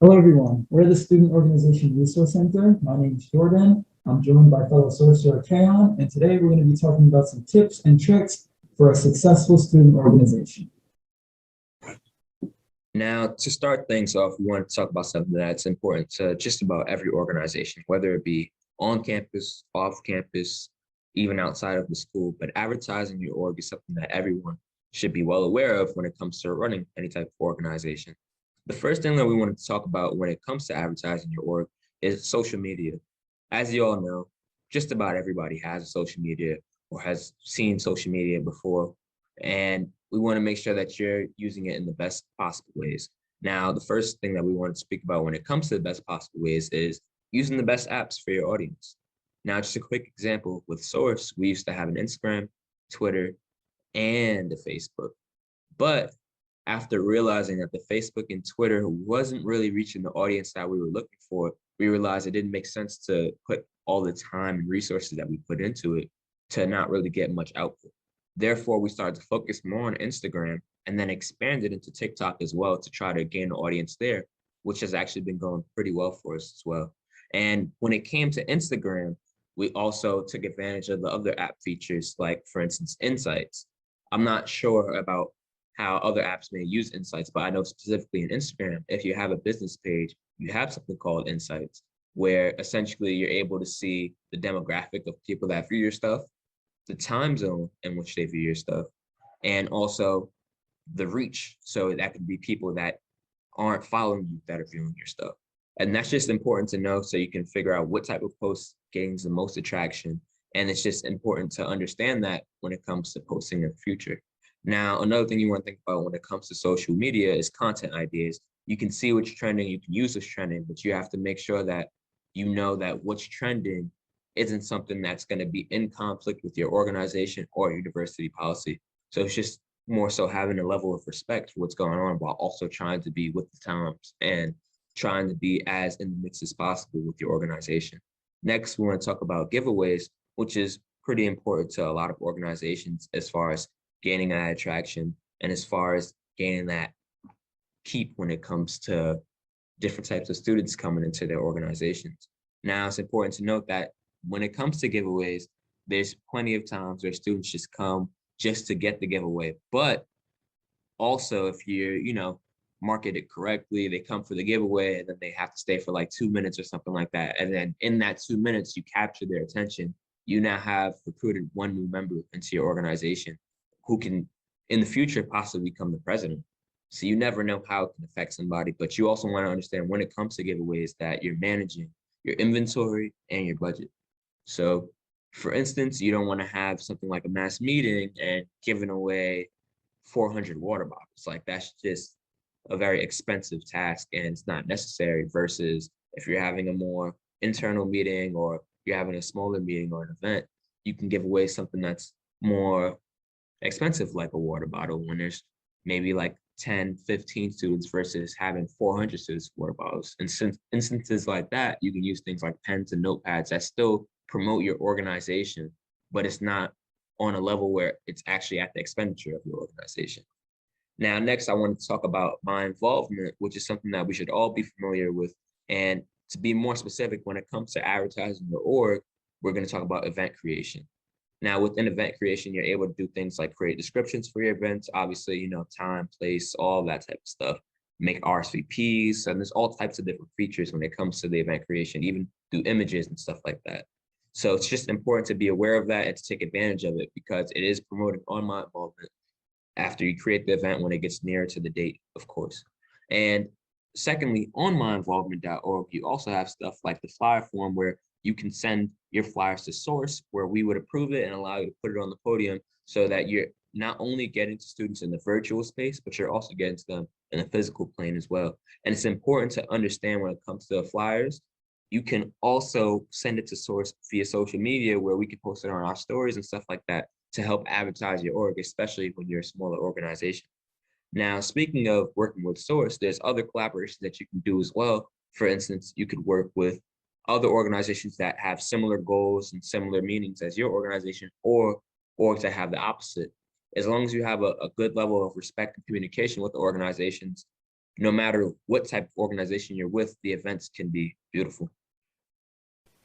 Hello, everyone. We're the Student Organization Resource Center. My name is Jordan. I'm joined by fellow sorcerer Kayon, and today we're going to be talking about some tips and tricks for a successful student organization. Now, to start things off, we want to talk about something that's important to just about every organization, whether it be on campus, off campus, even outside of the school. But advertising your org is something that everyone should be well aware of when it comes to running any type of organization. The first thing that we wanted to talk about when it comes to advertising your org is social media. As you all know, just about everybody has a social media or has seen social media before. And we want to make sure that you're using it in the best possible ways. Now, the first thing that we want to speak about when it comes to the best possible ways is using the best apps for your audience. Now, just a quick example with Source, we used to have an Instagram, Twitter, and a Facebook. But after realizing that the Facebook and Twitter wasn't really reaching the audience that we were looking for, we realized it didn't make sense to put all the time and resources that we put into it to not really get much output. Therefore, we started to focus more on Instagram and then expanded into TikTok as well to try to gain an audience there, which has actually been going pretty well for us as well. And when it came to Instagram, we also took advantage of the other app features, like, for instance, Insights. I'm not sure about how other apps may use Insights, but I know specifically in Instagram, if you have a business page, you have something called Insights, where essentially you're able to see the demographic of people that view your stuff, the time zone in which they view your stuff, and also the reach. So that could be people that aren't following you that are viewing your stuff. And that's just important to know so you can figure out what type of post gains the most attraction. And it's just important to understand that when it comes to posting in the future. Now, another thing you want to think about when it comes to social media is content ideas. You can see what's trending, you can use what's trending, but you have to make sure that you know that what's trending isn't something that's going to be in conflict with your organization or your diversity policy. So it's just more so having a level of respect for what's going on while also trying to be with the times and trying to be as in the mix as possible with your organization. Next, we want to talk about giveaways, which is pretty important to a lot of organizations as far as gaining that attraction and as far as gaining that keep when it comes to different types of students coming into their organizations. Now, it's important to note that when it comes to giveaways, there's plenty of times where students just come just to get the giveaway. But also, if market it correctly, they come for the giveaway and then they have to stay for like 2 minutes or something like that. And then in that 2 minutes, you capture their attention. You now have recruited one new member into your organization who can, in the future, possibly become the president. So you never know how it can affect somebody, but you also want to understand when it comes to giveaways that you're managing your inventory and your budget. So for instance, you don't want to have something like a mass meeting and giving away 400 water bottles. Like that's just a very expensive task and it's not necessary versus if you're having a more internal meeting or you're having a smaller meeting or an event, you can give away something that's more expensive like a water bottle when there's maybe like 10, 15 students versus having 400 students water bottles. And since instances like that, you can use things like pens and notepads that still promote your organization, but it's not on a level where it's actually at the expenditure of your organization. Now, next, I want to talk about my involvement, which is something that we should all be familiar with. And to be more specific, when it comes to advertising your org, we're going to talk about event creation. Now, within event creation, you're able to do things like create descriptions for your events, obviously, time, place, all that type of stuff, make RSVPs, and there's all types of different features when it comes to the event creation, even do images and stuff like that. So it's just important to be aware of that and to take advantage of it because it is promoting online involvement after you create the event when it gets nearer to the date, of course. And secondly, on myinvolvement.org, you also have stuff like the flyer form where you can send your flyers to SORC where we would approve it and allow you to put it on the podium so that you're not only getting to students in the virtual space, but you're also getting to them in the physical plane as well. And it's important to understand when it comes to the flyers, you can also send it to SORC via social media where we can post it on our stories and stuff like that to help advertise your org, especially when you're a smaller organization. Now, speaking of working with SORC, there's other collaborations that you can do as well. For instance, you could work with other organizations that have similar goals and similar meanings as your organization or orgs that have the opposite. As long as you have a good level of respect and communication with the organizations, no matter what type of organization you're with, the events can be beautiful.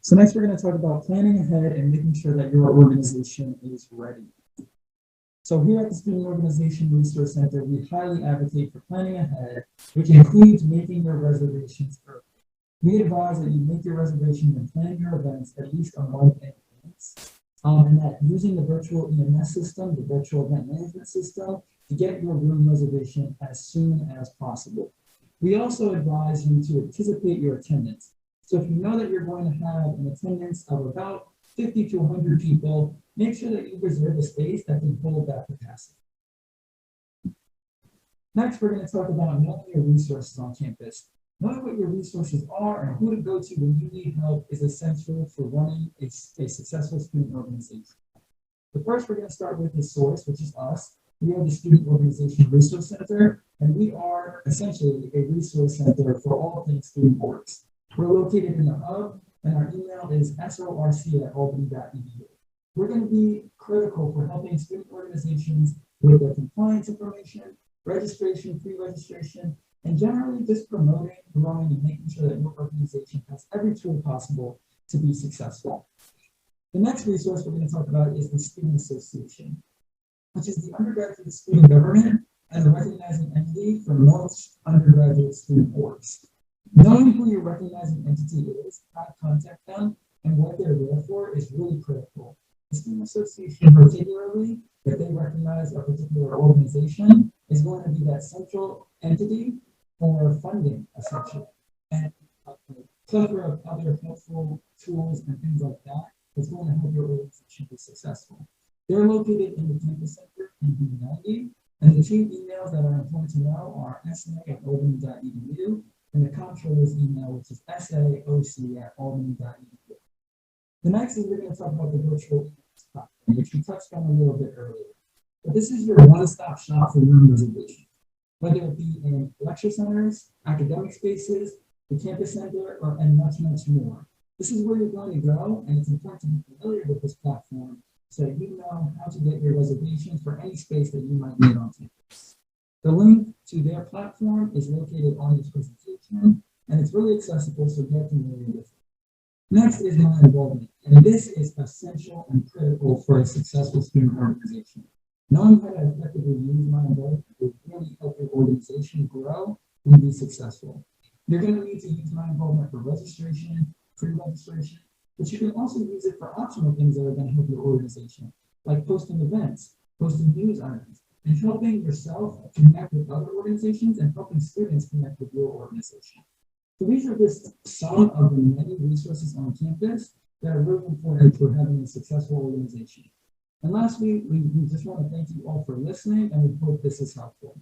So next we're going to talk about planning ahead and making sure that your organization is ready. So here at the Student Organization Resource Center, we highly advocate for planning ahead, which includes making your reservations early. We advise that you make your reservations and plan your events at least a month in advance. And that using the virtual EMS system, the virtual event management system, to get your room reservation as soon as possible. We also advise you to anticipate your attendance. So if you know that you're going to have an attendance of about 50 to 100 people, make sure that you reserve a space that can hold that capacity. Next, we're going to talk about knowing your resources on campus. Knowing what your resources are and who to go to when you need help is essential for running a successful student organization. The first we're going to start with is SORC, which is us. We are the Student Organization Resource Center, and we are essentially a resource center for all things student orgs. We're located in the hub, and our email is sorc@albany.edu. We're going to be critical for helping student organizations with their compliance information, registration, pre-registration, and generally just promoting, growing, and making sure that your organization has every tool possible to be successful. The next resource we're going to talk about is the Student Association, which is the undergraduate student government and the recognizing entity for most undergraduate student orgs. Knowing who your recognizing entity is, how to contact them, and what they're there for is really critical. The Student Association, particularly, if they recognize a particular organization, is going to be that central entity for funding, essentially, and a plethora of other helpful tools and things like that is going to help your organization be successful. They're located in the campus center in B90, and the two emails that are important to know are sa@albany.edu and the comptroller's email, which is saoc@albany.edu. The next is we're going to talk about the virtual emails platform, which we touched on a little bit earlier. But this is your one-stop shop for room reservation, whether it be in lecture centers, academic spaces, the campus center, and much, much more. This is where you're going to go, and it's important to be familiar with this platform so that you know how to get your reservations for any space that you might need on campus. The link to their platform is located on this presentation, and it's really accessible, so get familiar with it. Next is my involvement, and this is essential and critical for a successful student organization. Knowing how to effectively use my involvement will really help your organization grow and be successful. You're going to need to use my involvement for registration, pre-registration, but you can also use it for optional things that are going to help your organization, like posting events, posting news items, and helping yourself connect with other organizations and helping students connect with your organization. So these are just some of the many resources on campus that are really important for having a successful organization. And lastly, we just want to thank you all for listening, and we hope this is helpful.